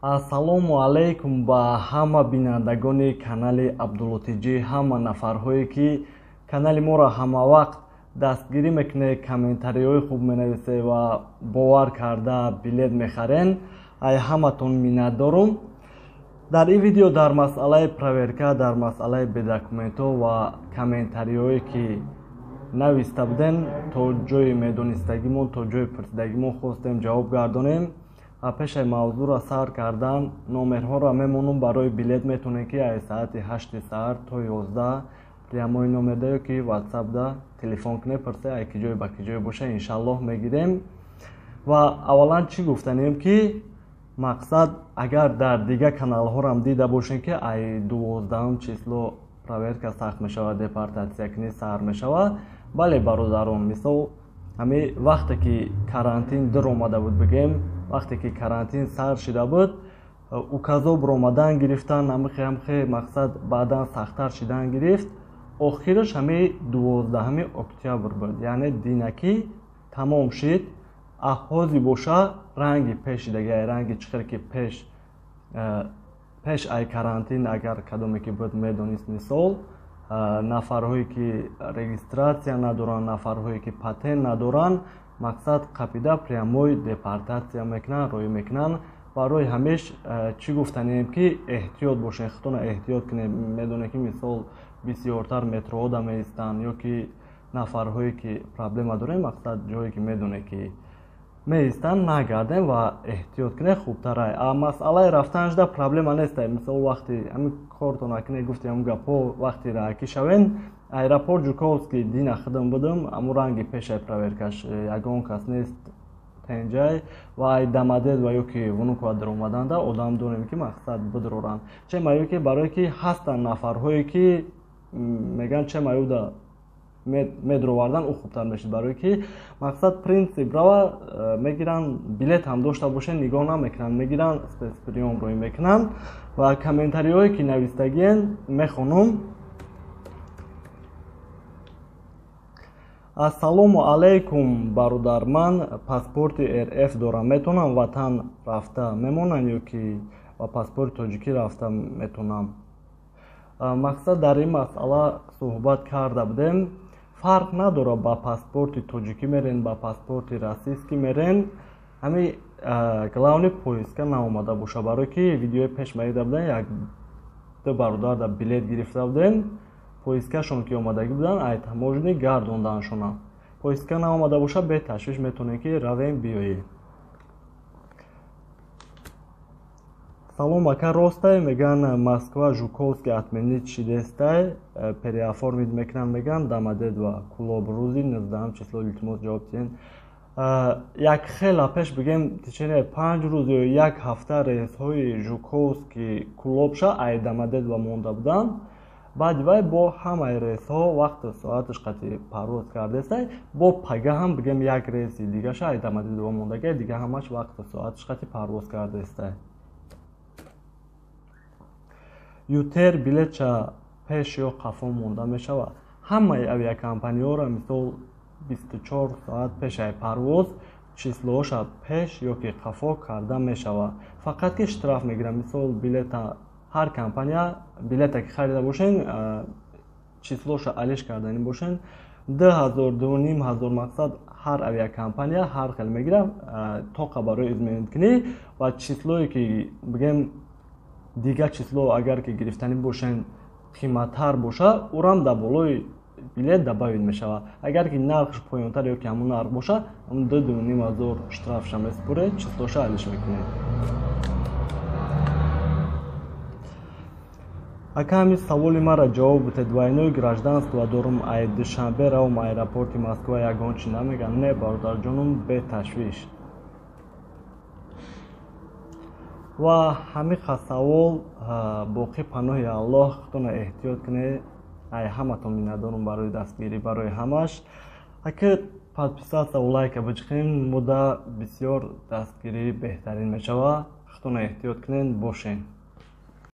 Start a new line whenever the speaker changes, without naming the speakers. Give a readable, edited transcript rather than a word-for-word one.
Ассалому алайкум ба ҳама бинандагони канали Абдуллотиҷӣ, ҳама нафарҳое ки канали моро ҳама вақт дастгирӣ мекунед, комментариҳои хуб менависед ва бовар карда билет мехарен. Ай ҳаматон миннатдорум. Дар ин видео дар масъалаи проверка, дар масъалаи бедокументҳо ва комментариҳое ки нависта буден то ҷои медонистагимон, то ҷои пурсидагимон хостем ҷавоб гардонем. Пешаи мавзӯъро сар кардан номерҳоро мемонум барои билет метонем ки аз соати 8 саҳар то 11 прямои номерда ёки ватсапда телефон кунем, пурсед ай ки ҷой ба ки ҷой боша иншаллоҳ мегирем. Ва аввалан чӣ гуфтанем ки мақсад агар дар дигар каналҳорам дида бошем ки ай 12 число проверка сахт мешавад, депортатсия кунӣ сар мешавад. Бале бародарон, мисол ҳами вақте ки карантин дир омада буд, бигем вақте ки карантин сар шида буд, указо буромадан гирифтан, ҳамихе мақсад баъдан сахттар шидан гирифт. Охираш ҳами 12 октябр буд, яъне динакӣ тамом шид. аҳози боша ранги пешидаги ай ранги чихел ки пеш ай карантин агар кадоме ки буд медонист, мисол нафарҳое ки регистратсия надоранд, нафарҳое ки патент надоранд, мақсад қапида прямои депортатсия мекунанд, роӣ мекунанд. Барои ҳамеш чӣ гуфтанем ки эҳтиёт бошем, худтона эҳтиёт кунем. Медонем ки мисол бисёртар метроҳода меистанд ёки нафарҳое ки проблема дорем, мақсад ҷое ки медонем ки меистанд нагардем ва эҳтиёт кунем, хубтарай. Масъалаи рафтанашда проблема нестай. Мисол вақти ҳамин корто накунед, гуфтем гапо вақти раҳакӣ шавен, аэропорт Жуковский дина хидм будам, аму ранги пешай проверкаш ягон кас нест тенҷай ва ай дамадед ва ёки вунуква дар омаданда одам дорем ки мақсад бидроранд. Чема ёки барое ки ҳастанд нафарҳое ки меган чема юда медровардан у хубтар мешид, барое ки мақсад принцип рава мегиранд, билет ҳам дошта бошен нигоҳ намекунанд, мегиранд спецприём роӣ мекунанд. Ва комментариҳое ки навистагиен мехонум. Ассалому алайкум бародар, ман паспорти РФ дорам, метавонам ватан рафта мемонам ёки ва паспорти тоҷикӣ рафта метавонам? Мақсад дар ин масъала суҳбат карда будем. Фарқ надора ба паспорти тоҷикӣ мерен, ба паспорти российскӣ мерен. Ҳами главни поиска наомада боша, барое ки видеои пеш медида будем, як ду бародар да билет гирифта будем. Поискашон ки омадагӣ будан, ай таможнӣ гардонданшона. Поиска наомада боша, беташвиш метавонем ки равем биёем. Салом ака, ростай? Меган Москва Жуковский отменить шидестай, переоформить мекунам, меган дамадед ва кулоб рӯзи 19 число илтимос ҷавоб диҳен. Як хела пеш бигем течене 5 рӯз ё як ҳафта рейсҳои Жуковский кулобша ай дамадед ва монда буданд. Баъди вай бо ҳамаи рейсҳо вақту соаташ қати парвоз кардестай, бо пага ҳам бигем як рейси дигаша ай дамадед ва мондагай, дига ҳамаш вақту соаташ қати парвоз кардестай. ютер билетша пеш ё қафо монда мешавад. Ҳамаи авиакомпанияҳоро мисол 24 соат пешаи парвоз числооша пеш ёки қафо карда мешавад. Фақат ки штраф мегирад. Мисол билета ҳар компания билета ки харида бошен, числоша алиш кардани бошен 2000-2500 мақсад ҳар авиакомпания ҳар хел мегирад тоқа барои изменит кунӣ ва числое ки бигем дига число агар ки гирифтани бошен қиматтар боша, урам да болои билет дабавид мешавад. Агар ки нархш поёнтар ёки ҳамун нарх боша, 2500 штрафша месупуред, числоша алиш мекунед. Ака, ҳамин саволи маро ҷавоб битед. Двойное гражданство дорум, ай душанбе равам аэропорти Москва, ягон чи намеган? Не бародарҷонум, беташвиш. ва ҳамиқа савол боқӣ паноҳи Аллоҳ, худтона эҳтиёт кунед. Ай ҳаматон миннатдорум барои дастгирӣ, барои ҳамаш. Ака подписаться ва лайка биҷиқем, муда бисёр дастгирӣ беҳтарин мешавад. худтона эҳтиёт кунед, бошен.